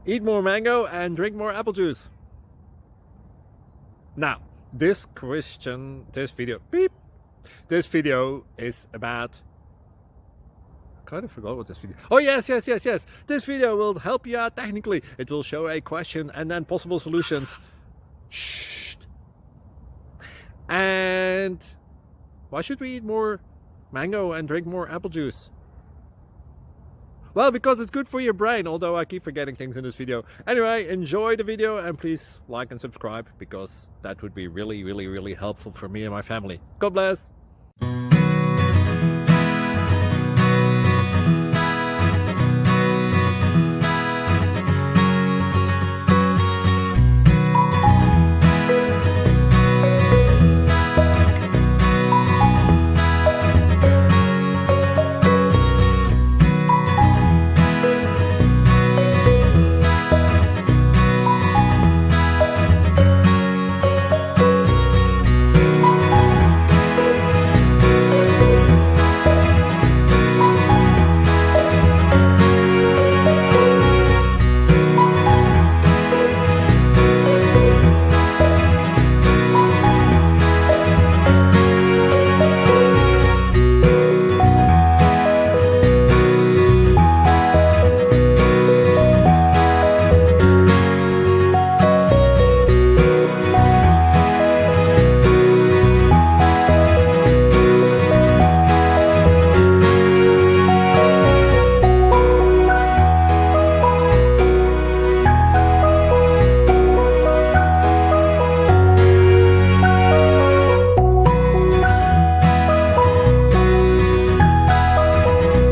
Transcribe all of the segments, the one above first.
Eat more mango and drink more apple juice. Now, this video is about, I kind of forgot what this video. Oh yes. This video will help you out technically. It will show a question and then possible solutions. Shh. And why should we eat more mango and drink more apple juice? Well, because it's good for your brain, although I keep forgetting things in this video. Anyway, enjoy the video and please like and subscribe, because that would be really helpful for me and my family. God bless!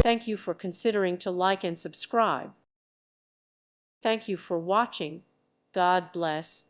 Thank you for considering to like and subscribe. Thank you for watching. God bless.